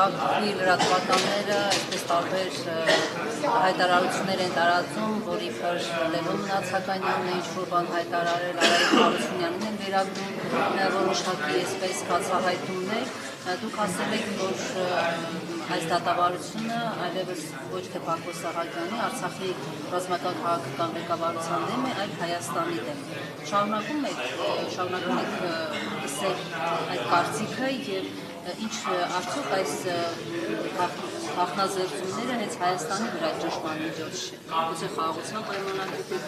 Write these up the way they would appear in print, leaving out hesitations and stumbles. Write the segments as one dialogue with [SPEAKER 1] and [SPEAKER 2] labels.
[SPEAKER 1] քաղաքի լրատվականները այսպես տարբեր հայտարարություններ են տարածում, որ իբր Լևոն Նացականյանն է ինչ-որ բան հայտարարել, Արայիկ Հարությունյանին են վերագրում որոշակի այսպես բացահայտումներ։ Դուք ասել եք, որ այս դատավարությունը այլևս ոչ թե Բակո Սահակյանի, Արցախի ռազմական քաղաքական ղեկավարության դեմ է, այլ Հայաստանի դեմ։ Շարունակում եք ասել այդ կարծիքը եւ ինչ արդյոք այս հաղթազերծումները հենց Հայաստանի վրա ճնշման միջոց չէ։ Գուցե խաղաղության պայմանագրի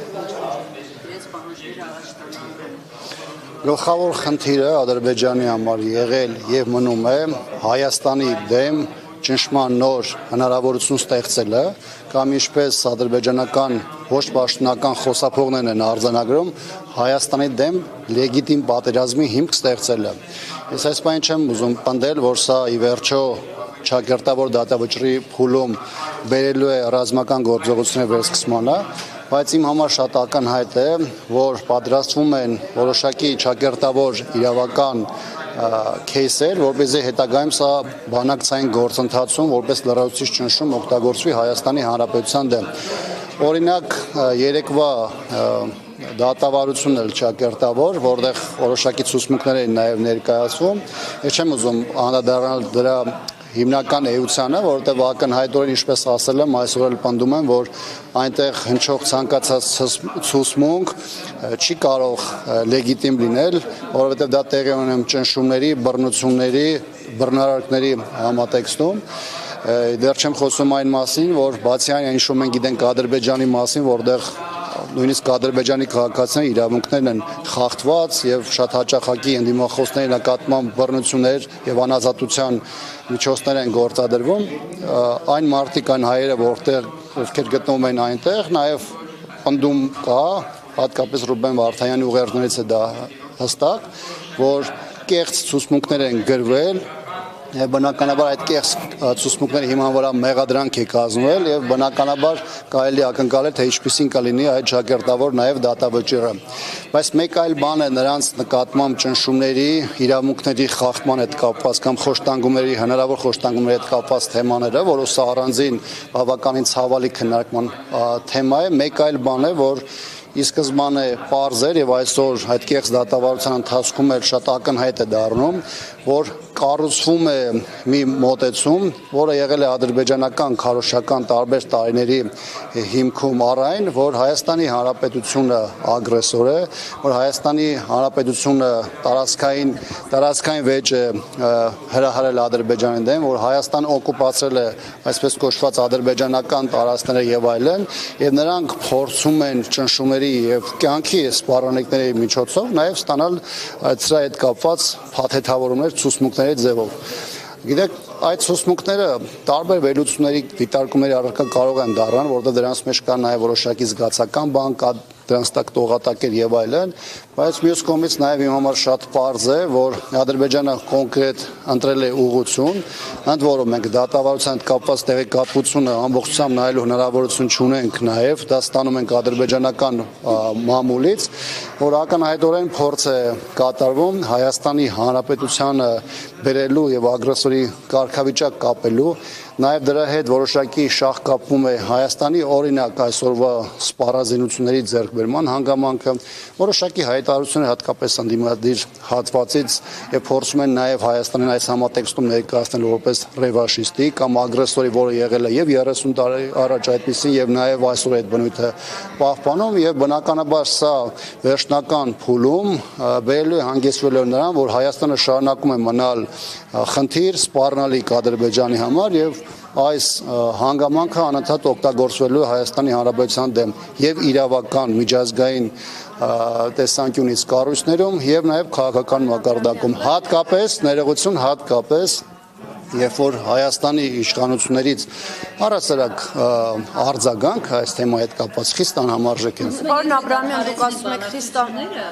[SPEAKER 1] իրենց պահանջները առաջ տանան։
[SPEAKER 2] Գլխավոր խնդիրը Ադրբեջանի համար եղել եւ մնում է Հայաստանի դեմ ճնշման նոր հնարավորություն ստեղծելը կամ ինչպես ադրբեջանական ոչ պաշտոնական խոսափողներն են արձանագրում Հայաստանի դեմ լեգիտիմ պատերազմի հիմք ստեղծելը։ Ես այս բանը չեմ ուզում պնդել, որ սա ի վերջո ճակերտավոր դատավճռի փուլում բերելու է ռազմական գործողությունների վերսկսմանը, բայց իմ համար շատ ակնհայտ է, որ պատրաստվում են որոշակի ճակերտավոր իրավական кейսեր, որպեսզի հետագայում սա բանակցային գործընթացում որպես լրացուցիչ ճնշում օգտագործվի Հայաստանի Հանրապետության դեմ։ Օրինակ, երեկվա դատավարությունն էլ ճակերտավոր, որտեղ որոշակի ցուցմունքներ են նաև ներկայացվում։ Ես չեմ ուզում անդրադառնալ դրա հիմնական էությանը, որովհետև ակնհայտորեն ինչպես ասել եմ, այսօր էլ պնդում եմ, որ այնտեղ հնչող ցանկացած ցուցմունք չի կարող լեգիտիմ լինել, որովհետև դա տեղի ունենում ճնշումների, բռնությունների, բռնարարքների համատեքստում։ Դեռ չեմ խոսում այն մասին, որ բացի այն, ինչ որ մենք գիտենք Ադրբեջանի մասին, որտեղ նույնիսկ Ադրբեջանի քաղաքացիների իրավունքներն են խախտված եւ շատ հաճախակի ընդդիմախոսների նկատմամբ բռնություններ եւ անազատության միջոցներ են գործադրվում, այն մարդիկ, այն հայերը, ովքեր գտնվում են այնտեղ, նաեւ պնդում կա, հատկապես Ռուբեն Վարդանյանի ուղերձներից է դա հստակ, որ կեղծ ցուցմունքներ են գրվել եւ բնականաբար այդ կեղծ ցուցմունքների հիման վրա մեղադրանք է կազմվել եւ բնականաբար կարելի ակնկալել թե ինչպիսին կլինի այդ ճակերտավոր նաեւ դատավճիռը, բայց մեկ այլ բան է նրանց նկատմամբ ճնշումների, իրավունքների խախտման հետ կապված կամ խոշտանգումների, հնարավոր խոշտանգումների հետ կապված թեմաները, որը սա առանձին բավականին ցավալի քննարկման թեմա է, մեկ այլ բան է, որ ի սկզբանե պարզ էր եւ այսօր այդ կեղծ դատավարության ընթացքում էլ շատ ակնհայտ է դառնում, որ կառուցվում է մի մոտեցում, որը եղել է ադրբեջանական քարոզչական տարբեր տարիների հիմքում առայն, որ Հայաստանի Հանրապետությունը ագրեսոր է, որ Հայաստանի Հանրապետությունը տարածքային վեճ է հրահրել Ադրբեջանի դեմ, որ Հայաստան օկուպացրել է այսպես կոչված ադրբեջանական տարածքները եւ այլն, եւ նրանք փորձում են ճնշումների եւ կյանքի սպառնալիքների միջոցով նաեւ ստանալ սրա հետ կապված փաթեթավորումներ, ցուցմունքների ձևով։ Գիտեք, այդ ցուցմունքները տարբեր վերլուծությունների, դիտարկումների առարկա կարող են դառնալ, որտեղ դրանց մեջ կա նաև որոշակի զգացական բան, կա դրանց տակ տողատակեր եւ այլն, բայց մյուս կողմից նաև իմ համար շատ պարզ է, որ Ադրբեջանը կոնկրետ ընտրել է ուղղություն, ընդ որում մենք դատավարության հետ կապված տեղեկատվությունը ամբողջությամբ նայելու հնարավորություն չունենք նաև, դա ստանում ենք ադրբեջանական մամուլից, որ ակնհայտորեն փորձ է կատարվում Հայաստանի Հանրապետությանը բերելու եւ ագրեսորի կարգավիճակ կապելու, նաև դրա հետ որոշակի շահ կապվում է Հայաստանի օրինակ այսօրվա սպառազինությունների ձեռքբերման հանգամանքը, որոշակի հայտարարություններ հատկապես ընդդիմադիր հատվածից եւ փորձում են նաև Հայաստանին այս համատեքստում ներկայացնել որպես ռևանշիստի կամ ագրեսորի, որը եղել է եւ 30 տարի առաջ այդպեսին եւ նաև այսօր այդ բնույթը պահպանում եւ բնականաբար սա վերջնական փուլում բերելու է հանգեցնելու նրան, որ Հայաստանը շարունակում է մնալ խնդիր սպառնալիք Ադրբեջանի համար եւ այս հանգամանքը անընդհատ օգտագործվելու Հայաստանի Հանրապետության դեմ եւ իրավական միջազգային տեսանկյունից կառույցներում եւ նաեւ քաղաքական մակարդակում հատկապես ներողություն հատկապես երբ որ Հայաստանի իշխանություններից առասարակ արձագանք այս թեմայի հետ կապված խիստ անհամարժեք են։
[SPEAKER 3] Պարոն Աբրահամյան, դուք ասում եք խիստանները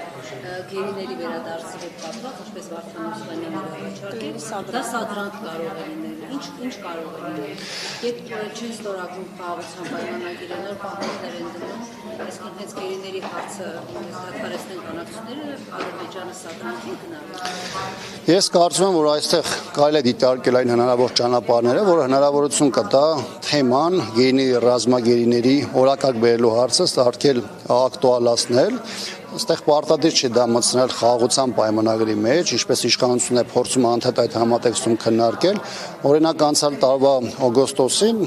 [SPEAKER 1] գերիների վերադարձի հետ կապված, ինչպես Վարդան Մուսլիմյանը դա սադրանք կարող է լինել, ինչ կարող է լինել, երբ չեն ստորագրում խաղաղության պայմանագիրը, նոր պահանջներ են դնում, այսինքն հենց գերիների հարցը հատկարեցնեն հայտարարությունները Ադրբեջանը սադրանքի է գնահատում։
[SPEAKER 2] Ես կարծում եմ, որ այստեղ կարելի է դիտարկել այն հնարավոր ճանապարհները, որ հնարավորություն կտա թեման գեների ռազմագերիների օրակարգ բերելու հարցը սարքել ակտուալացնել Այստեղ պարտադիր չի դա մտցնել խաղաղության պայմանագրի մեջ, ինչպես իշխանությունն է փորձում անդադար այդ համատեքստում քննարկել։ Օրինակ անցյալ տարվա օգոստոսին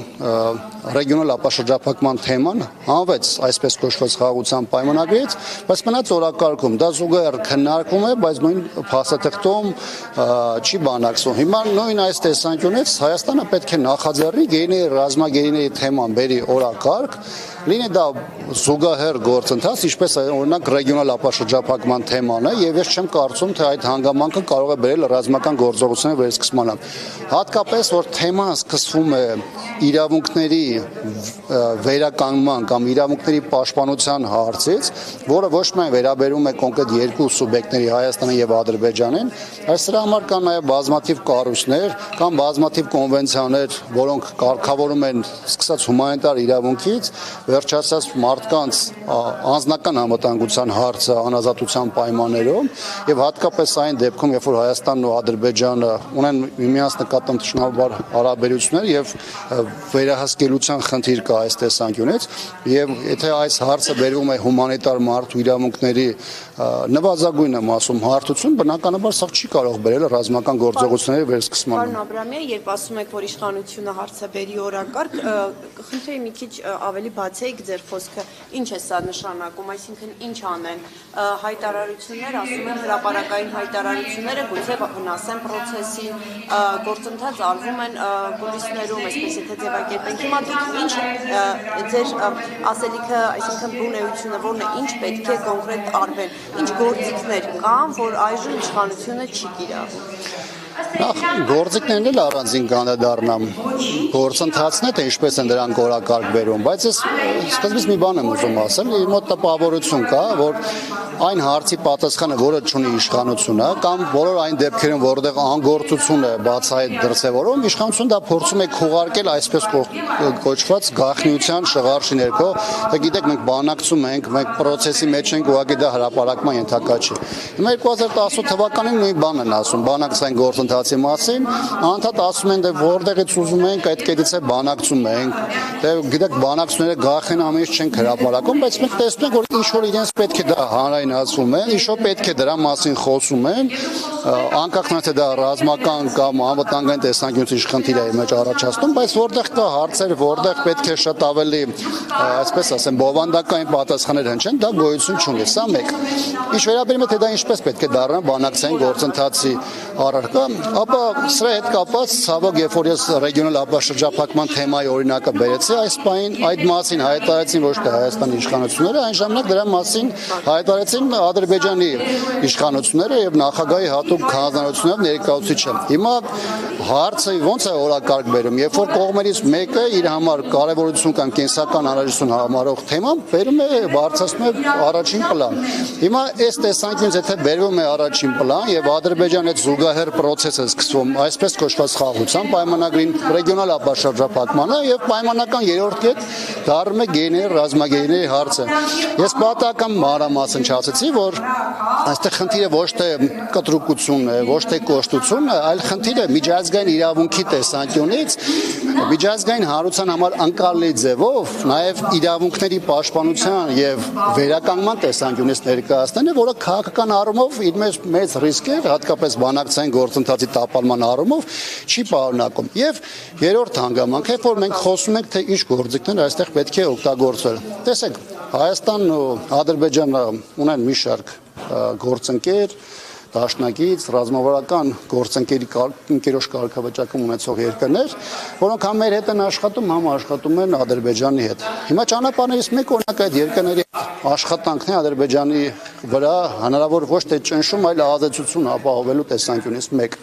[SPEAKER 2] ռեգիոնալ ապաշրջափակման թեման հանվեց այսպես կոչված խաղաղության պայմանագրից, բայց մնաց օրակարգում։ Դա զուգահեռ քննարկվում է, բայց նույն փաստաթղթում չի բանակցվում։ Հիմա նույն այս տեսանկյունից Հայաստանը պետք է նախաձեռնի գերիների ռազմագերիների թեման բերի օրակարգ, լինի դա զուգահեռ գործընթաց, ինչպես օրինակ ռեգիոնալ ապաշրջափակման թեման է, եւ ես չեմ կարծում, թե այդ հանգամանքը կարող է բերել ռազմական գործողությունների վերսկսմանը։ Հատկապես որ թեման սկսվում է իրավունքների վերականգնման կամ իրավունքների պաշտպանության հարցից, որը ոչ միայն վերաբերում է կոնկրետ երկու սուբյեկտների Հայաստանին եւ Ադրբեջանին, այլ սրա համար կան նաեւ բազմաթիվ կառույցներ կամ բազմաթիվ կոնվենցիաներ, որոնք կարգավորում են սկսած հումանիտար իրավունքից վերջացած մարդկանց անձնական անվտանգության հարցը անազատության պայմաններում եւ հատկապես այն դեպքում, երբ որ Հայաստանն ու Ադրբեջանը ունեն միմյանց նկատմամբ ճշնամաբար հարաբերություններ եւ վերահսկելիության խնդիր կա այս տեսանկյունից եւ եթե այս հարցը բերվում է հումանիտար մարդու իրավունքների նվազագույն եմ ասում հարթություն, բնականաբար սա չի կարող բերել ռազմական գործողությունների վերսկսմանը։
[SPEAKER 3] Պարոն Աբրամյան, երբ ասում եք, որ իշխանությունը հարցը բերի օրակարգ, խնդրեի մի քիչ ավելի բացեիք ձեր խոսքը, ինչ է սա նշանակում, այսինքն ինչ անեն հայտարարություններ, ասում են հրապարակային հայտարարությունները գուցե վնասեն process-ին, գործընթաց արվում են կուլիսներում, այսպես եթե ձևակերպենք։ Հիմա դուք ինչ ձեր ասելիքը, այսինքն բուն էությունը որն է, ինչ պետք է կոնկրետ արվեն, ինչ գործիքներ կան, որ այժմ իշխանությունը չի կիրառում։
[SPEAKER 2] Գործիքներն էլ առանձին կանդադառնամ գործընթացն է, թե ինչպես են դրանք օրակարգ բերում, բայց ես սկզբից մի բան եմ ուզում ասել, իր մոտ տպավորություն կա, որ այն հարցի պատասխանը, որը չունի իշխանությունը, կամ բոլոր այն դեպքերում, որտեղ անգործություն է բացահայտ դրսևորում, իշխանությունը դա փորձում է քուղարկել այսպես կոչված գաղտնիության շղարշի ներքո, թե գիտեք մենք բանակցում ենք, մենք process-ի մեջ ենք, ուղղակի դա հրապարակման ենթակա չի։ Հիմա 2018 թվականին նույն բանն են ասում, բանակցային գործընթացի մասին, անդադ ասում են, թե որտեղից ուզում ենք, այդ կետից է բանակցում ենք, թե գիտեք բանակցությունները գաղտնին ամեն ինչ չենք հրապարակում, բայց մենք տեսնում ենք, որ ինչ որ իրենց պետք է դա հանրայնացվում են, ինչ որ պետք է դրա մասին խոսում են, անկախ նրանից թե դա ռազմական կամ անվտանգային տեսանկյունից ինչ խնդիր է մեջ առաջացնում, բայց որտեղ կա հարցեր, որտեղ պետք է շատ ավելի, այսպես ասեմ, բովանդակային պատասխաններ հնչեն, դա գոյություն չունի, սա մեկ։ Ինչ վերաբերում է թե դա ինչպես պետք է դառնա բանակցային գործընթացի առարկա, ապա սրա հետ կապված ցավոք, երբ որ ես ռեգիոնալ ապաշրջափակման թեմայի օրինակը բերեցի, այս պահին այդ մասին հայտարարեցին ոչ թե Հայաստանի իշխանությունները, այն ժամանակ դրա մասին հայտարարեցին Ադրբեջանի իշխանությունները եւ նախագահի հատուկ հանձնարարությունով ներկայացուցիչը։ Հիմա հարցը ոնց է օրակարգ բերում, երբ որ կողմերից մեկը իր համար կարևորություն կամ կենսական անհրաժեշտություն համարող թեման բերում է բարձրացնում է առաջին պլան։ Հիմա այս տեսանկյունից եթե բերվում է առաջին պլան եւ Ադրբեջանի հետ զուգահեռ process-ը սկսվում այսպես կոչված խաղաղության պայմանագրին, ռեգիոնալ ապաշրջափակմանը եւ պայմանական երրորդ կետ դառնում է գեների ռազմագերիների հարցը։ Ես պատահական մանրամասնչացեցի, որ այստեղ խնդիրը ոչ թե կտրուկությունն է, ոչ թե կոշտությունն է, այլ խնդիրը միջազգային իրավունքի տեսանկյունից միջազգային հանրության համար անկարելի ձևով նաև իրավունքների պաշտպանության եւ վերականգնման տեսանկյունից ներկայացնելը, որը քաղաքական առումով իր մեջ մեծ ռիսկ է, հատկապես բանակցային գործընթացի տապալման առումով չի պարունակում։ Եվ երրորդ հանգամանքը, երբ որ մենք խոսում ենք, թե ինչ գործիքներ այստեղ պետք է օգտագործել։ Տեսեք, Հայաստանն ու Ադրբեջանը ունեն մի շարք գործընկեր, դաշնակից, ռազմավարական գործընկերոջ կարգավիճակում ունեցող երկրներ, որոնք համ մեր հետ են աշխատում, համ աշխատում են Ադրբեջանի հետ։ Հիմա ճանապարհներից մեկ օրինակ այդ երկրների աշխատանքն է Ադրբեջանի վրա հնարավոր ոչ թե ճնշում, այլ ազդեցություն ապահովելու տեսանկյունից մեկ։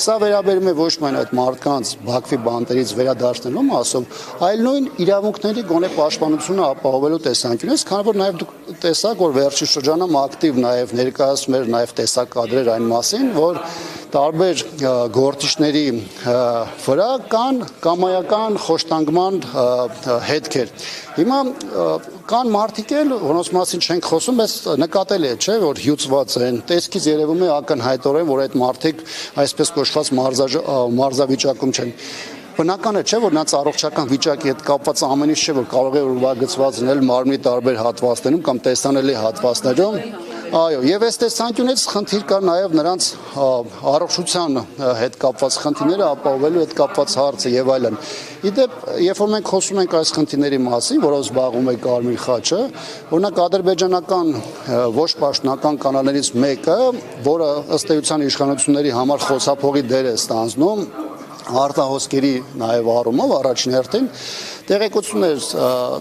[SPEAKER 2] Սա վերաբերում է ոչ միայն այդ մարդկանց Բաքվի բանտերից վերադարձնելու մասով, այլ նույն իրավունքների գոնե պաշտպանությունը ապահովելու տեսանկյունից, քանի որ նաև դուք տեսաք, որ վերջին շրջանում ակտիվ նաև ներկայացում էր նաև տեսակ բացատրեր այն մասին, որ տարբեր գործիչների վրա կան կամայական խոշտանգման հետքեր։ Հիմա կան մարդիկ էլ, որոնց մասին չենք խոսում, բայց նկատելի է, չէ, որ հյուծված են, տեսքից երևում է ակնհայտորեն, որ այդ մարդիկ այսպես կոչված մարզավիճակում չեն։ Բնական է, չէ, որ նրանց առողջական վիճակի հետ կապված ամեն ինչ չէ, որ կարող է ուրվագծված լինել մարմնի տարբեր հատվածներում կամ տեսանելի հատվածներում։ Այո, եւ այս տեսանկյունից խնդիր կա նաեւ նրանց առողջության հետ կապված խնդիրները ապահովելու հետ կապված հարցը եւ այլն։ Իդեպ, երբ որ մենք խոսում ենք այս խնդիրների մասին, որով զբաղվում է Կարմիր խաչը, օրինակ ադրբեջանական ոչ պաշտոնական կանալներից մեկը, որը ըստ էության իշխանությունների համար խոսափողի դեր է ստանձնում, արտահոսքերի նաև առումով առաջին հերթին տեղեկություններ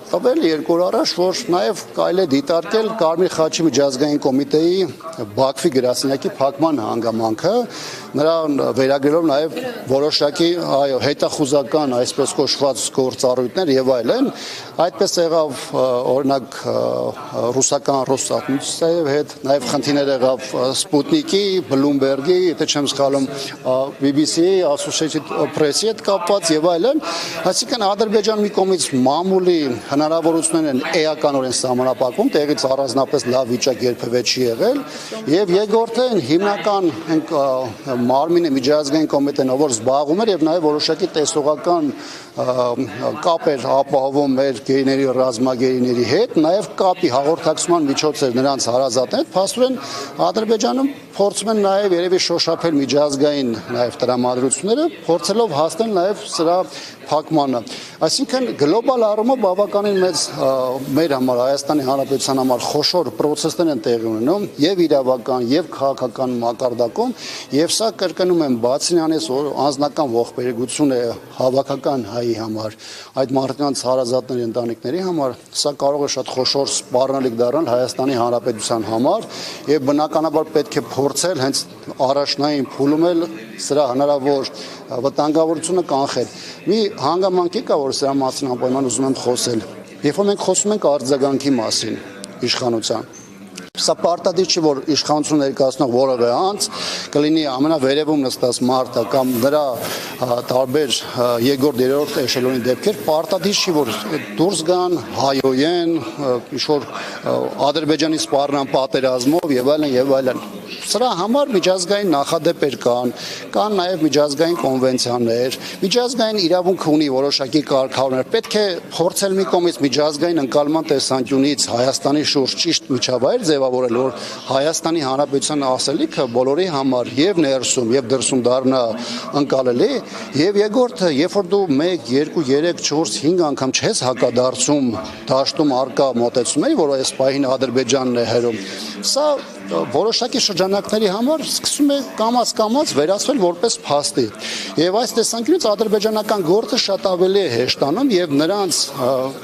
[SPEAKER 2] տվել 2 օր առաջ, որ նաև կարելի է դիտարկել Կարմիր խաչի միջազգային կոմիտեի Բաքվի գրասենյակի փակման հանգամանքը, նրան վերագրելով նաև որոշակի հետախուզական այսպես կոչված գործառույթներ եւ այլն, այդպես եղավ օրինակ ռուսական Ռոսատոմի հետ, նաև խնդիրներ եղավ Սպուտնիկի, Բլումբերգի, եթե չեմ սխալվում, BBC-ի, Associated Press-ի հետ կապված եւ այլն, այսինքն Ադրբեջանի կողմից մամուլի հնարավորություններն են էականորեն սահմանափակվում, տեղից առանձնապես լավ վիճակ երբևէ չի եղել, եւ երկրորդը հիմնական մարմինը միջազգային կոմիտեն, որ զբաղվում էր եւ նաեւ որոշակի տեսողական կապ էր ապահովում մեր գերիների ռազմագերիների հետ, նաեւ կապի հաղորդակցման միջոց էր նրանց հարազատն հետ, փաստորեն Ադրբեջանում փորձում են նաեւ երևի շոշափել միջազգային նաեւ տրամադրությունները, փորձելով հասնել նաեւ սրա փակմանը։ Այսինքն գլոբալ առումով բավականին մեծ մեր համար Հայաստանի Հանրապետության համար խոշոր process-ներ են տեղի ունենում եւ իրավական եւ քաղաքական մակարդակում եւ սա կրկնում եմ բացի նրանից որ անձնական ողբերգություն է հավաքական հայի համար այդ մարդկանց հարազատների ընտանիքների համար սա կարող է շատ խոշոր սպառնալիք դառնալ Հայաստանի Հանրապետության համար եւ բնականաբար պետք է փորձել հենց առաջնային փուլում էլ սրա հնարավոր վտանգավորությունը կանխել։ Մի հանգամանք կա, որ սրա մասին անպայման ուզում եմ խոսել։ Երբ որ մենք խոսում ենք արձագանքի մասին իշխանության, սա պարտադիր չի, որ իշխանություն ներկայացնող որևէ անձ կլինի ամենավերևում նստած մարդը կամ նրա տարբեր երկրորդ, երրորդ էշելոնի դեպքեր, պարտադիր չի, որ դուրս գան, հայոյեն, ինչ-որ Ադրբեջանի սպառնան պատերազմով եւ այլն եւ այլն։ Սրա համար միջազգային նախադեպեր կան նաև միջազգային կոնվենցիաներ, միջազգային իրավունք ունի որոշակի կարգավորներ։ Պետք է փորձել մի կողմից միջազգային ընկալման տեսանկյունից Հայաստանի շուրջ ճիշտ միջավայր ձևավորել, որ Հայաստանի Հանրապետության ասելիքը բոլորի համար եւ ներսում եւ դրսում դառնա ընկալելի, եւ երկրորդը, երբ որ դու 1, 2, 3, 4, 5 անգամ չես հակադարձում դաշտում արկա մոտեցումների, որ այս պահին Ադրբեջանն է հերում, սա որոշակի շրջանակների համար սկսում է կամաց վերածվել որպես փաստի։ Եվ այս տեսանկյունից ադրբեջանական գործը շատ ավելի է հեշտանում եւ նրանց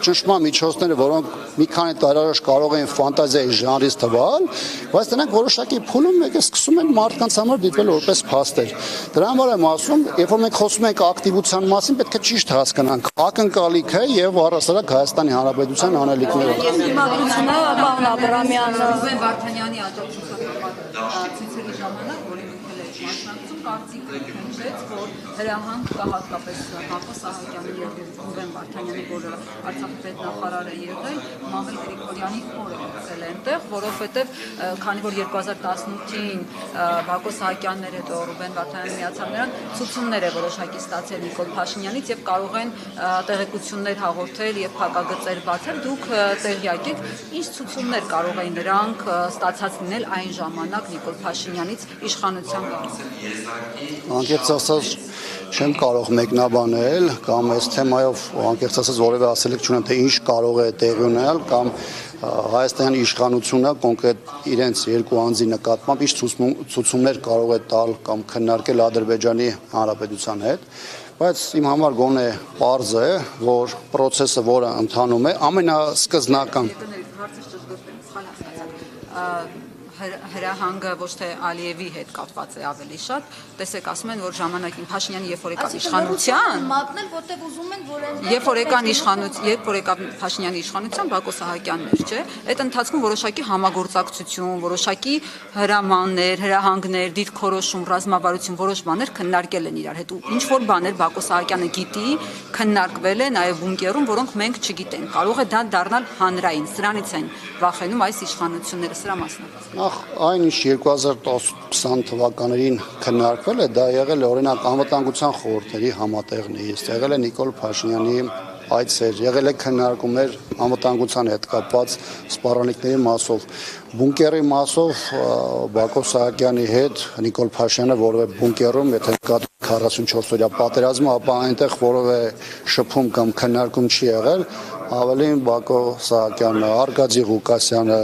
[SPEAKER 2] ճնշման միջոցները, որոնք մի քանի տարի առաջ կարող էին ֆանտազիայի ժանրից թվալ, բայց նրանք որոշակի փուլում եկել սկսում են մարդկանց համար դիտվել որպես փաստեր։ Դրա համար եմ ասում, երբ որ մենք խոսում ենք ակտիվության մասին, պետք է ճիշտ հասկանանք ակնկալիքը եւ առասարակ Հայաստանի Հանրապետության անելիքները։
[SPEAKER 4] Իմադրությունը պարոն Աբրամյանը
[SPEAKER 1] Ռուբեն Վարդանյանի ցույցերի ժամանակ, որի մեկնել է մասնակցում, կարծիքը հնչեց, որ հրահանգ կա հատկապես Հակո Սահակյանի եւ Ռուբեն Վարդանյանի, որը Արցախի պետնախարար է եղել, Մամել Գրիգորյանի օրը եղել է այնտեղ, որովհետեւ քանի որ 2018-ին Հակո Սահակյանն էր, հետո Ռուբեն Վարդանյանը միացավ նրան, ցուցումներ է որոշակի ստացել Նիկոլ Փաշինյանից եւ կարող են տեղեկություններ հաղորդել եւ փակագծեր բացել։ Դուք տեղյակ եք, ինչ ցուցումներ կարող էին նրանք ստացած լինել այն ժամանակ Նիկոլ Փաշինյանից իշխանության կողմից։
[SPEAKER 2] Անկեղծ ասած չեմ կարող մեկնաբանել կամ այս թեմայով անկեղծ ասած որևէ ասելիք չունեմ, թե ինչ կարող է տեղի ունենալ կամ Հայաստանի իշխանությունը կոնկրետ իրենց երկու անձի նկատմամբ ինչ ցուցումներ կարող է տալ կամ քննարկել Ադրբեջանի Հանրապետության հետ, բայց իմ համար գոնե պարզ է, որ process-ը, որը ընթանում է, ամենասկզնական
[SPEAKER 5] հրահանգը ոչ թե Ալիևի հետ կապված է ավելի շատ, տեսեք ասում են, որ ժամանակին Փաշինյանի երբ որ եկավ իշխանության,
[SPEAKER 4] մատնել, որտեղ ուզում են, որ այն
[SPEAKER 5] երբ որ եկավ Փաշինյանի իշխանության Բակո Սահակյանն էր, չէ՞, այդ ընթացքում որոշակի համագործակցություն, որոշակի հրամաններ, հրահանգներ, դիրքորոշում, ռազմավարություն, որոշ բաներ քննարկել են իրար հետ ու ինչ որ բաներ Բակո Սահակյանը գիտի, քննարկվել է նաև բունկերում, որոնք մենք չգիտենք։ Կարող է դա դառնալ հանրային, սրանից են վախենում այս իշխանությունները, սրա մասին։
[SPEAKER 2] Նախ այն ինչ 2010-20 թվականներին քննարկվել է, դա եղել է օրինակ անվտանգության խորհրդերի համատեղ նիստ, եղել է Նիկոլ Փաշինյանի այցեր, եղել է քննարկումներ անվտանգության հետ կապված սպառնալիքների մասով, բունկերի մասով Բակո Սահակյանի հետ Նիկոլ Փաշինյանը որևէ բունկերում, եթե կա 44-օրյա պատերազմը, ապա այնտեղ որևէ շփում կամ քննարկում չի եղել, ավելին Բակո Սահակյանը, Արկադի Ղուկասյանը,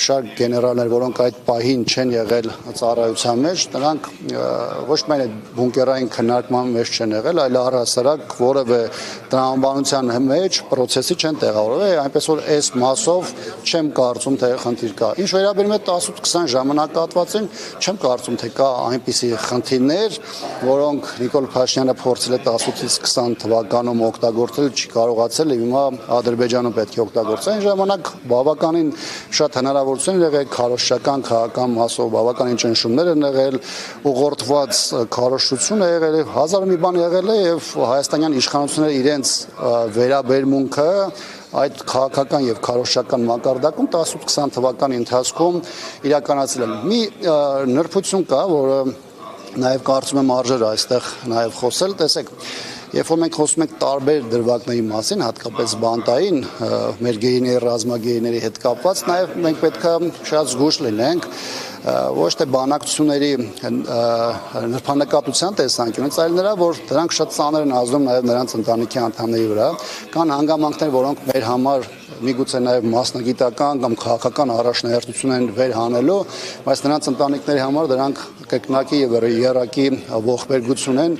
[SPEAKER 2] շարք գեներալներ, որոնք այդ պահին չեն եղել ծառայության մեջ, նրանք ոչ միայն այդ բունկերային քննարկման մեջ չեն եղել, այլ առհասարակ որևէ տրամաբանության մեջ process-ի չեն տեղավորվել, այնպես որ այս մասով չեմ կարծում թե խնդիր կա։ Ինչ վերաբերում է 18-20 ժամանակահատվածին, չեմ կարծում թե կա այնպիսի խնդիրներ, որոնք Նիկոլ Փաշինյանը փորձել է 18-20 թվականում օգտագործել, չի կարողացել եւ հիմա Ադրբեջանում պետք է օգտագործել։ Այն ժամանակ բավականին շատ հնարավորություն եղել քարոզչական քաղաքական մասով բավականին ճնշումներ են եղել, ուղղորդված քարոզչություն է եղել, հազար մի բան եղել է եւ հայաստանյան իշխանությունները իրենց վերաբերմունքը այդ քաղաքական եւ քարոզչական մակարդակում 18-20 թվականի ընթացքում իրականացրել են։ Մի նրբություն կա, որը նաեւ կարծում եմ արժեր այստեղ նաեւ խոսել, տեսեք, երբ որ մենք խոսում ենք տարբեր դրվագների մասին, հատկապես բանտային, մեր գերիների, ռազմագերիների հետ կապված, նաև մենք պետք է շատ զգույշ լինենք ոչ թե բանակցությունների նրբանկատության տեսանկյունից, այլ նրա, որ դրանք շատ ծանր են ազդում նաև նրանց ընտանիքի անդամների վրա, կան հանգամանքներ, որոնք մեր համար միգուցե նաև մասնագիտական կամ քաղաքական առաջնահերթություն են վեր հանելու, բայց նրանց ընտանիքների համար դրանք կրկնակի եւ երակի ողբերգություն են,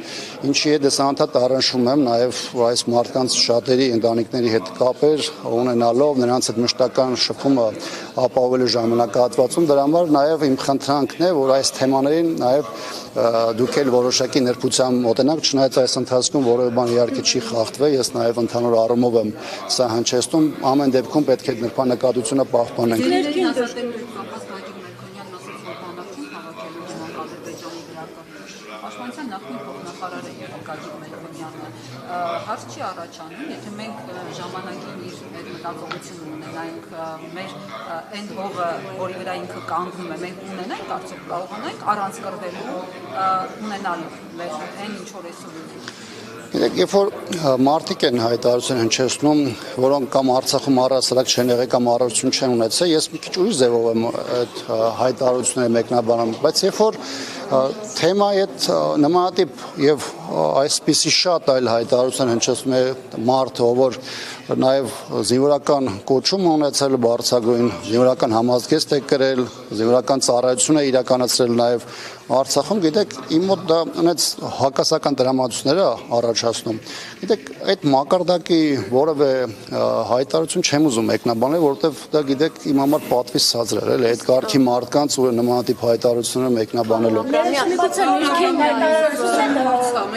[SPEAKER 2] ինչի հետ դեսանթատ առնչվում եմ նաև այս մարդկանց շատերի ընտանիքների հետ կապեր ունենալով նրանց հետ մշտական շփումը ապահովելու ժամանակահատվածում, դրա համար նաև իմ խնդրանքն է, որ այս թեմաներին նաև դուք էլ որոշակի նրբությամբ մոտենաք, չնայած այս ընթացքում որևէ բան իհարկե չի խախտվել, ես նաև ընդհանուր առումով եմ սա հնչեցնում, ամեն դեպքում պետք է նրբանկատությունը պահպանենք։
[SPEAKER 5] Պաշտպանության նախկին փոխնախարարը Գագիկ Մելքոնյանը հարց չի առաջանում, եթե մենք ժամանակին իր այդ մտածողությունը ունենայինք, մեր այն հողը, որի վրա ինքը կանգնում է, մենք ունենանք, արդյոք կարողանանք առանց կռվելու ունենալ մեր այն ինչ որ այսօր ունենք։
[SPEAKER 2] Գիտեք, երբ որ մարդիկ են հայտարարություն հնչեցնում, որոնք կամ Արցախում առհասարակ չեն եղել կամ առողջություն չեն ունեցել, ես մի քիչ ուրիշ ձևով եմ այդ հայտարարությունները մեկնաբանում, բայց երբ որ թեմայի հետ նմանատիպ եւ այսպիսի շատ այլ հայտարարություն հնչեցնում է մարդը, որ նաև զինվորական կոչում ունեցել բարձրագույն, զինվորական համազգեստ է կրել, զինվորական ծառայություն է իրականացրել նաև Արցախում, գիտեք, իմ մոտ դա ունեց հակասական տրամադրություններ է առաջացնում։ Գիտեք, այդ մակարդակի որևէ հայտարարություն չեմ ուզում մեկնաբանել, որովհետև դա գիտեք իմ համար պատվից ցածր էր, այդ կարգի մարդկանց ու նմանատիպ հայտարարությունները մեկնաբանելու։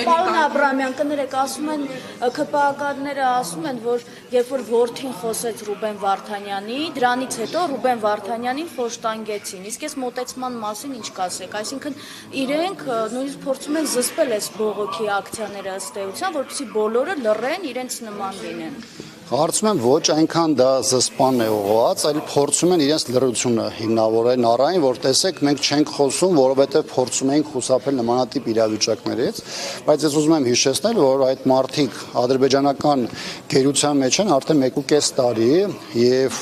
[SPEAKER 4] Պարոն Աբրամյան, կներեք, ասում են ՔՊԱ-կարները ասում են, որ երբ որ որդին խոսեց Ռուբեն Վարդանյանի, դրանից հետո Ռուբեն Վարդանյանին խոշտանգեցին։ Իսկ այս մոտեցման մասին ինչ կասեք, այսինքն իրենք նույնիսկ փորձում են զսպել այս բողոքի ակցիաները ըստ էության, որպեսզի բոլորը լռեն, իրենց նման լինեն։
[SPEAKER 2] Կարծում եմ ոչ այնքան դա զսպան է ուղղված, այլ փորձում են իրենց լրությունը հիմնավորել առայն, որ տեսեք մենք չենք խոսում, որովհետև փորձում ենք խուսափել նմանատիպ իրավիճակներից, բայց ես ուզում եմ հիշեցնել, որ այդ մարդիկ ադրբեջանական գերության մեջ են արդեն 1.5 տարի եւ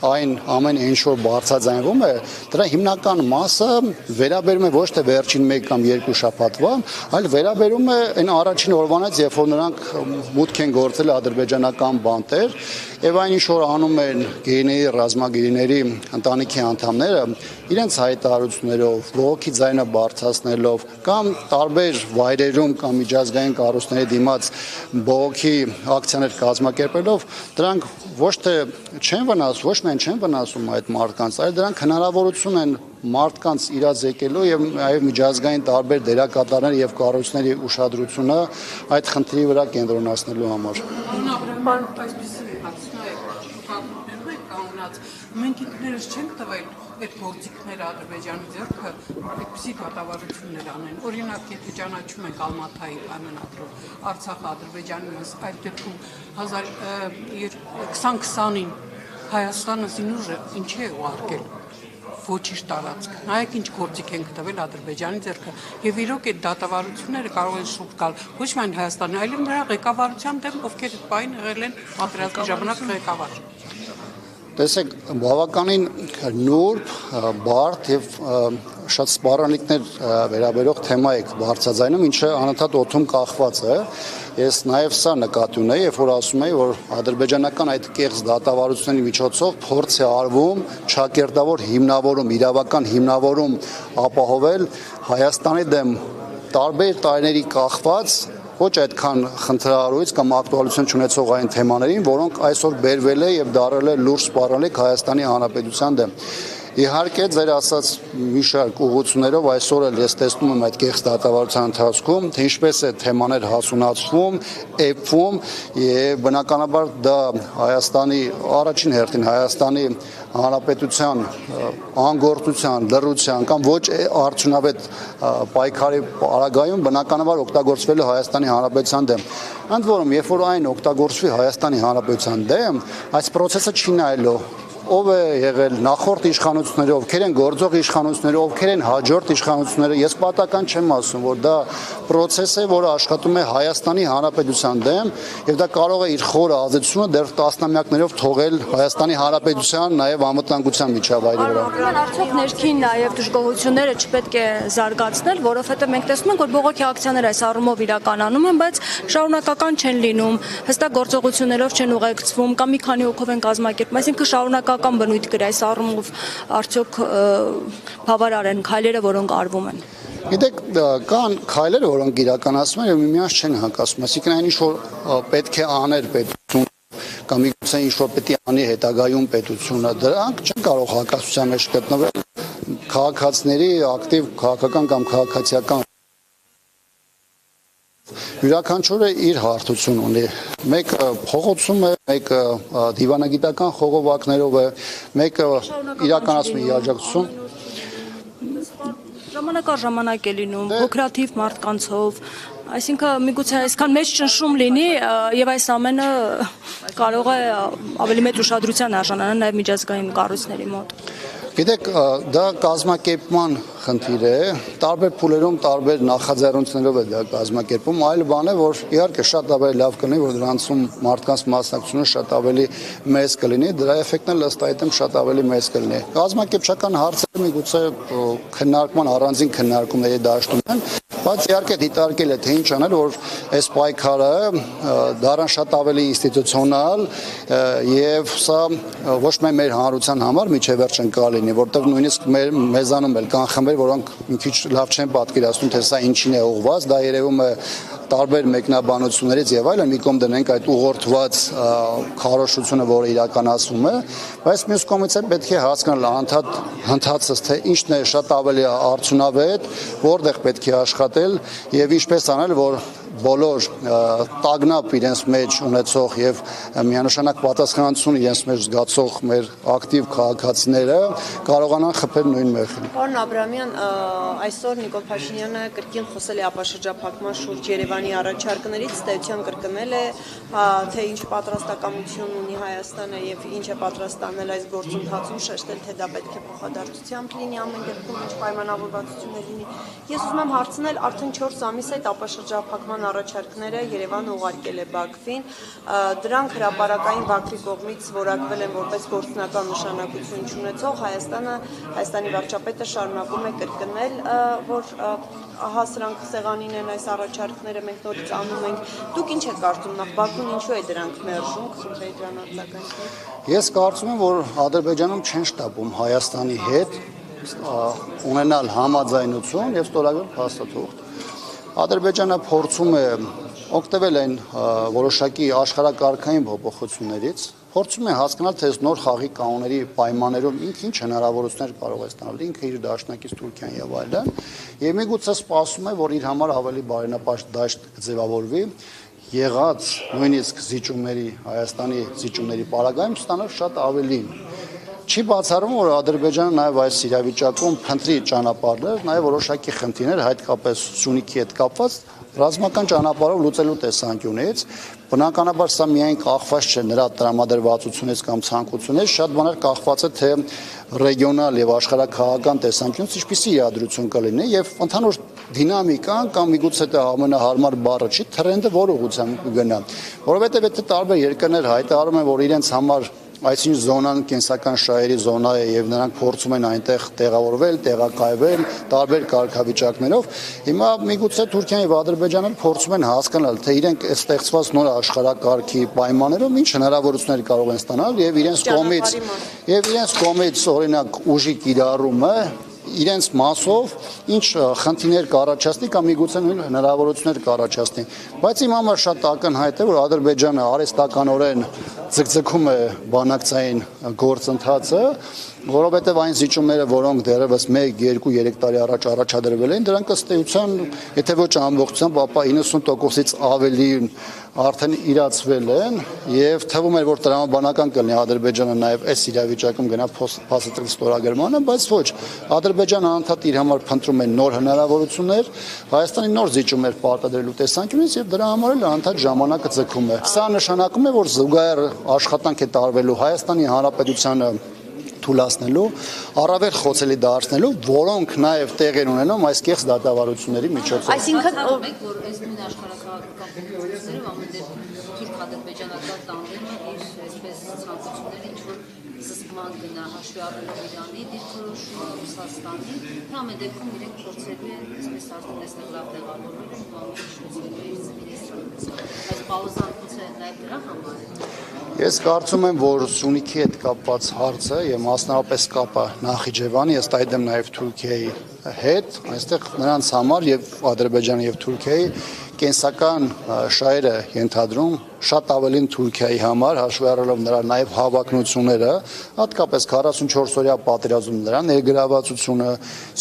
[SPEAKER 2] այն ամեն ինչ որ բարձրաձայնվում է, դրա հիմնական մասը վերաբերում է ոչ թե վերջին 1 կամ 2 շաբաթվա, այլ վերաբերում է այն առաջին օրվանից, երբ որ նրանք մուտք են գործել ադրբեջանական կամ բանտեր, եւ այն ինչ որ անում են գեների, ռազմագերիների ընտանիքի անդամները, իրենց հայտարարություններով, ողոքի ձայնը բարձրացնելով կամ տարբեր վայրերում կամ միջազգային կառույցների դիմաց բողոքի ակցիաներ կազմակերպելով, դրանք ոչ թե չեն վնասում, ոչ միայն չեն վնասում այդ մարդկանց, այլ դրանք հնարավորություն են մարդկանց իրազեկելու եւ նաեւ միջազգային տարբեր դերակատարներ եւ կառույցների ուշադրությունը այդ խնդրի վրա կենտրոնացնելու համար։
[SPEAKER 6] Մենք ինքներս չենք տվել այդ գործիքները Ադրբեջանի ձեռքը այդպիսի դատավարություններ անեն։ Օրինակ, եթե ճանաչում ենք Ալմաթայի պայմանագրով Արցախը Ադրբեջանի մաս, այդ դեպքում 2020-ին Հայաստանը զինուժը ինչ է ուղարկել ոչինչ տարածք։ Նայեք ինչ գործիք ենք տվել Ադրբեջանի ձեռքը եւ իրոք այդ դատավարությունները կարող են շուտ գալ ոչ միայն Հայաստանի, այլև նրա ղեկավարության դեմ, ովքեր այդ պայն եղել են պատերազմի ժամանակ ղեկավար։
[SPEAKER 2] Տեսեք, բավականին նուրբ, բարդ եւ շատ սպառանլիքներ վերաբերող թեմա եք բարձրաձայնում, ինչը անընդհատ օդում կախված է։ Ես նաեւ սա նկատի ունեի, երբ որ ասում էի, որ ադրբեջանական այդ կեղծ դատավարությունների միջոցով փորձ է արվում ճակերտավոր հիմնավորում, իրավական հիմնավորում ապահովել Հայաստանի դեմ տարբեր տարիների կախված ոչ այդքան խնդրահարույց կամ ակտուալություն չունեցող այն թեմաներին, որոնք այսօր բերվել է եւ դարել է լուրջ սպառնալիք Հայաստանի Հանրապետության դեմ։ Իհարկե, ձեր ասած մի շարք ուղղություններով այսօր էլ ես տեսնում եմ այդ կեղծ դատավարության ընթացքում, թե ինչպես է թեմաներ հասունացվում, էփվում եւ բնականաբար դա Հայաստանի առաջին հերթին Հայաստանի Հանրապետության անգործության, լռության կամ ոչ արդյունավետ պայքարի պարագայում բնականաբար օգտագործվելու Հայաստանի Հանրապետության դեմ։ Ընդ որում, երբ որ այն օգտագործվի Հայաստանի Հանրապետության դեմ, այս process-ը չի նայելու ով է եղել նախորդ իշխանությունները, ովքեր են գործող իշխանությունները, ովքեր են հաջորդ իշխանությունները, ես պատական չեմ ասում, որ դա process է, որը աշխատում է Հայաստանի Հանրապետության դեմ, եւ դա կարող է իր խորը ազդեցությունը դեռ տասնամյակներով թողել Հայաստանի Հանրապետության նաեւ անվտանգության միջավայրի վրա։
[SPEAKER 4] Արդյոք ներքին նաեւ դժգոհությունները չպետք է զարգացնել, որովհետեւ մենք տեսնում ենք, որ բողոքի ակցիաները այս առումով իրականում են, բայց շարունակական չեն լինում, հստակ գործողություններով չեն ուղեկցվում կամ մի քանի հոգով են կազմակերպում, այսինքն շարունակական բնույթ կրի այս առումով արդյոք բավարար են քայլերը, որոնք արվում են։
[SPEAKER 2] Գիտեք, կան քայլեր, որոնք իրականացվում են եւ միմյանց չեն հակասում, այսինքն այն ինչ որ պետք է աներ պետություն կամ միգուցե ինչ որ պետք է անի հետագայում պետությունը, դրանք չեն կարող հակասության մեջ գտնվել քաղաքացիների ակտիվ քաղաքական կամ քաղաքացիական յուրաքանչյուրը իր հարթություն ունի։ Մեկը փողոցում է, մեկը դիվանագիտական խողովակներով է, մեկը իրականացում է աջակցություն։
[SPEAKER 4] Ժամանակ առ ժամանակ է լինում, փոքրաթիվ մարդկանցով, այսինքն միգուցե այսքան մեծ ճնշում լինի եւ այս ամենը կարող է ավելի մեծ ուշադրության արժանանալ նաեւ միջազգային կառույցների մոտ։
[SPEAKER 2] Գիտեք, դա կազմակերպման խնդիր է, տարբեր փուլերում տարբեր նախաձեռնություններով է դա կազմակերպում, այլ բան է, որ իհարկե շատ ավելի լավ կլինի, որ դրանցում մարդկանց մասնակցությունը շատ ավելի մեծ կլինի, դրա էֆեկտն էլ ըստ այդմ շատ ավելի մեծ կլինի։ Կազմակերպչական հարցերը միգուցե քննարկման առանձին քննարկումների դաշտում են, բայց իհարկե դիտարկել է թե ինչ անել, որ այս պայքարը դառնա շատ ավելի ինստիտուցիոնալ եւ սա ոչ միայն մեր հանրության համար միջևերջ ընկալ լինի, որտեղ նույնիսկ մեզանում էլ կան խմբեր, որոնք մի քիչ լավ չեն պատկերացնում, թե սա ինչին է ուղղված, դա երևում է տարբեր մեկնաբանություններից եւ այլն, մի կողմ դնենք այդ ուղղորդված քարոշությունը, որը իրականացվում է, բայց մյուս կողմից պետք է հասկանալ հնդածս, թե ինչն է շատ ավելի արդյունավետ, որտեղ պետք է աշխատել եւ ինչպես անել, որ բոլոր տագնապ իրենց մեջ ունեցող եւ միանշանակ պատասխանատվություն իրենց մեջ զգացող մեր ակտիվ քաղաքացիները կարողանան խփել նույն մեղին։
[SPEAKER 3] Պարոն Աբրամյան, այսօր Նիկոլ Փաշինյանը կրկին խոսել է ապաշրջափակման շուրջ Երևանի առաջարկներից, ստեյության կրկնել է, թե ինչ պատրաստակամություն ունի Հայաստանը եւ ինչ է պատրաստ անել այս գործընթացում, շեշտել, թե դա պետք է փոխադարձությամբ լինի ամեն դեպքում, ինչ պայմանավորվածություններ լինի։ Ես ուզում եմ հարցնել, արդեն 4 ամիս այդ ապաշրջափակման փոխադրման առաջարկները Երևանը ուղարկել է Բաքվին, դրանք հրապարակային Բաքվի կողմից որակվել են որպես գործնական նշանակություն չունեցող, Հայաստանի վարչապետը շարունակում է կրկնել, որ ահա սրանք սեղանին են այս առաջարկները, մենք նորից անում ենք։ Դուք ինչ եք կարծում, նախ Բաքուն ինչու է դրանք մերժում, խնդրեի դրան արձագանքել։
[SPEAKER 2] Ես կարծում եմ, որ Ադրբեջանում չեն շտապում Հայաստանի հետ ունենալ համաձայնություն եւ ստորագրել փաստաթուղթ։ Ադրբեջանը փորձում է օգտվել այն որոշակի աշխարհակարգային փոփոխություններից, փորձում է հասկանալ, թե նոր խաղի կանոնների պայմաններում ինքը ինչ հնարավորություններ կարող է ստանալ, ինքը իր դաշնակից Թուրքիան եւ այլն, եւ միգուցե սպասում է, որ իր համար ավելի բարենպաստ դաշտ կձևավորվի եղած նույնիսկ զիջումների Հայաստանի զիջումների պարագայում ստանալ շատ ավելին։ Չի բացառում, որ Ադրբեջանը նաև այս իրավիճակում փնտրի ճանապարհներ, նաև որոշակի խնդիրներ, հատկապես Սյունիքի հետ կապված ռազմական ճանապարհով լուծելու տեսանկյունից, բնականաբար սա միայն կախված չէ նրա տրամադրվածությունից կամ ցանկությունից, շատ բաներ կախված է թե ռեգիոնալ եւ աշխարհակաղակական տեսանկյունից ինչպիսի իրադրություն կլինի եւ ընդհանուր դինամիկան կամ միգուցե դա ամենահարմար բառը չի, թրենդը որ ուղղությամբ կգնա, որովհետեւ եթե տարբեր երկրներ հայտարարում են, որ իրենց համար այսինչ զոնան կենսական շահերի զոնա է եւ նրանք փորձում են այնտեղ տեղավորվել, տեղակայվել տարբեր կարգավիճակներով։ Հիմա միգուցե Թուրքիան եւ Ադրբեջանը փորձում են հասկանալ, թե իրենք այս ստեղծված նոր աշխարհակարգի պայմաններով ինչ հնարավորություններ կարող են ստանալ եւ իրենց կողմից օրինակ ուժի կիրառումը իրենց մասով ինչ խնդիրներ կառաջացնի կամ միգուցե նույն հնարավորություններ կառաջացնի, բայց իմ համար շատ ակնհայտ է, որ Ադրբեջանը արհեստականորեն ձգձգում է բանակցային գործընթացը, որովհետև այն զիջումները, որոնք դեռևս 1, 2, 3 տարի առաջ առաջադրվել են, դրանք ըստ էության, եթե ոչ ամբողջությամբ, ապա 90%-ից ավելի արդեն իրացվել են եւ թվում էր, որ տրամաբանական կլինի Ադրբեջանը նաեւ այս իրավիճակում գնա փաստաթղթի ստորագրմանը, բայց ոչ, Ադրբեջանը անդադ իր համար փնտրում է նոր հնարավորություններ, Հայաստանի նոր զիջումներ պարտադրելու տեսանկյունից եւ դրա համար էլ անդադ ժամանակը ձգում է։ Սա նշանակում է, որ զուգահեռ աշխատանք է տարվելու Հայաստանի Հանրապետությանը թուլացնելու, առավել խոցելի դարձնելու, որոնք նաև տեղ են ունենում այս կեղծ դատավարությունների միջոցով։
[SPEAKER 1] Այսինքն որ այս նույն աշխարհակաղակական փոփոխություններով ամեն դեպքում թուրք-ադրբեջանական տանդեմը իր այսպես ցանկությունները ինչ որ զսպման գնա հաշվի առնելով Իրանի դիրքորոշումը, Ռուսաստանի, թե ամեն դեպքում իրենք փորձելու են այսպես արդեն այստեղ լավ տեղավորվել են ու ամեն ինչ լուծելու է իր զինվորականությամբ։ Այս պաուզան է նաև դրա համար։
[SPEAKER 2] Ես կարծում եմ, որ Սյունիքի հետ կապված հարցը եւ մասնավորապես կապը Նախիջևանի, ըստ այդմ նաև Թուրքիայի հետ, այստեղ նրանց համար եւ Ադրբեջանի եւ Թուրքիայի կենսական շահերը ենթադրում շատ ավելին Թուրքիայի համար, հաշվի առնելով նրա նաև հավակնությունները, հատկապես 44-օրյա պատերազմում նրա ներգրավվածությունը,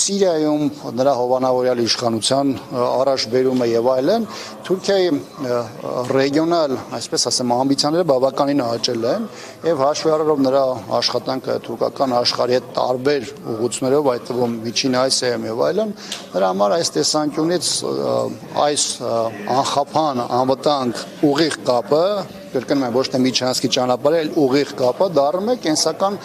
[SPEAKER 2] Սիրիայում նրա հովանավորյալ իշխանության առաջբերումը եւ այլն, Թուրքիայի ռեգիոնալ, այսպես ասեմ, ամբիցիաները բավականին աճել են եւ հաշվի առնելով նրա աշխատանքը թուրքական աշխարհի հետ տարբեր ուղղություններով, այդ թվում Միջին Ասիայում եւ այլն, նրա համար այս տեսանկյունից այս անխափան անվտանգ ուղիղ կապը, կրկնում եմ, ոչ թե միջանցքի ճանապարհը, այլ ուղիղ կապը դառնում է կենսական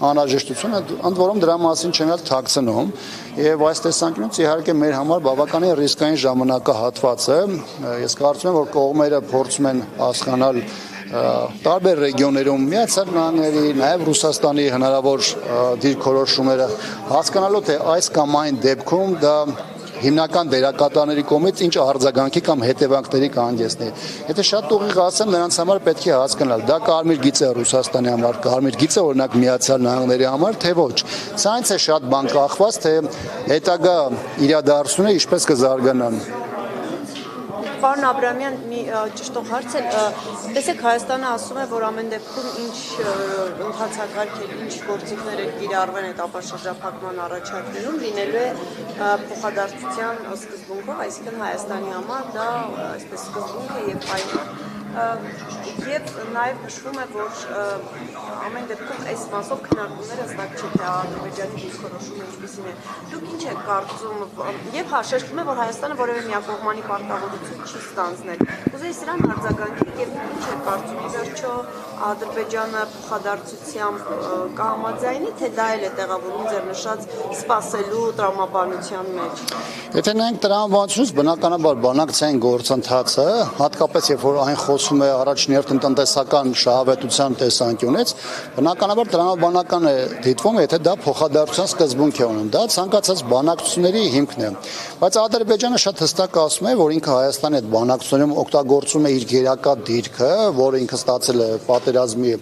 [SPEAKER 2] անհրաժեշտություն, ընդ որում դրա մասին չեմ էլ թաքցնում, եւ այս տեսանկյունից իհարկե մեր համար բավականին ռիսկային ժամանակահատված է։ Ես կարծում եմ, որ կողմերը փորձում են հասկանալ տարբեր ռեգիոններում Միացյալ Նահանգների, նաև Ռուսաստանի հնարավոր դիրքորոշումները, հասկանալու թե այս կամ այն դեպքում դա հիմնական դերակատարների կողմից ինչ արձագանքի կամ հետևանքների կհանգեցնի։ Եթե շատ ուղիղ ասեմ, նրանց համար պետք է հասկանալ, դա կարմիր գիծ է Ռուսաստանի համար, կարմիր գիծ է օրինակ Միացյալ Նահանգների համար, թե ոչ։ Սրանից է շատ բան կախված, թե հետագա իրադարձությունները ինչպես կզարգանան։
[SPEAKER 3] Պարոն Աբրամյան, մի ճշտող հարց է, տեսեք Հայաստանը ասում է, որ ամեն դեպքում ինչ ընթացակարգ է, ինչ գործիքներ են կիրառվել այդ ապաշրջափակման առաջարկներում, լինելու է փոխադարձության սկզբունքով, այսինքն Հայաստանի համար դա այսպես սկզբունք է եւ պայման։ Եվ նաև նշվում է, որ ամեն դեպքում այս մասով քննարկումները հստակ չէ, թե Ադրբեջանի դիրքորոշումը ինչպիսին է։ Դուք ինչ եք կարծում, եւ շեշտվում է, որ Հայաստանը որևէ միակողմանի պարտավորություն չի ստանձնել։ Կուզեի սրան արձագանքել եւ ինչ եք կարծում, ի վերջո Ադրբեջանը փոխադարձությամբ կհամաձայնի, թե դա էլ է տեղավորում ձեր նշած սպասելու տրամաբանության մեջ։
[SPEAKER 2] Եթե նայենք տրամաբանությունից, բնականաբար բանակցային գործընթացը, հատկապես երբ որ այն խոսում է առաջներթին տնտեսական շահավետության տեսանկյունից, բնականաբար տրամաբանական է դիտվում, եթե դա փոխադարձության սկզբունք է ունենում, դա ցանկացած բանակցությունների հիմքն է։ Բայց Ադրբեջանը շատ հստակ ասում է, որ ինքը Հայաստանի հետ բանակցությունում օգտագործում է իր գերակա դիրքը, որը ինքը ստացել է պատերազմի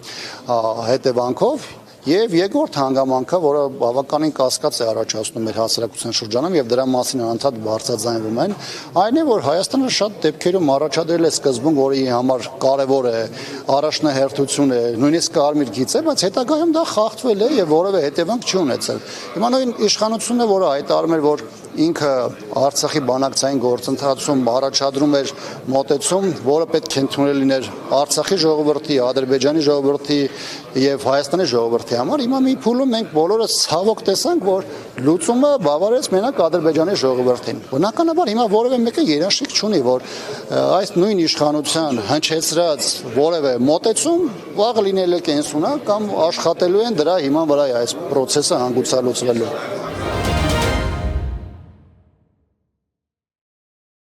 [SPEAKER 2] հետևանքով։ Եվ երկրորդ հանգամանքը, որը բավականին կասկած է առաջացնում մեր հասարակության շրջանում եւ դրա մասին անդադ բարձրաձայնվում են, այն է, որ Հայաստանը շատ դեպքերում առաջադրել է սկզբում, որը իր համար կարեւոր է, առաջնահերթություն է, նույնիսկ կարմիր գիծ է, բայց հետագայում դա խախտվել է եւ որևէ հետևանք չի ունեցել։ Հիմա նույն իշխանությունն է, որը հայտարարում էր, որ ինքը Արցախի բանակցային գործընթացում առաջադրում էր մոտեցում, որը պետք է ընդունել լիներ Արցախի ժողովրդի, Ադրբեջանի ժողովրդի եւ Հայաստանի ժողովրդի համար։ Հիմա մի փուլում մենք բոլորս ցավոք տեսանք, որ լուծումը բավարարեց մենակ Ադրբեջանի ժողովրդին։ Բնականաբար հիմա որևէ մեկը երաշխիք չունի, որ այս նույն իշխանության հնչեցրած որևէ մոտեցում վաղ լինել է կենսունակ կամ աշխատելու են դրա հիման վրա այս process-ը հանգուցալուծվելու։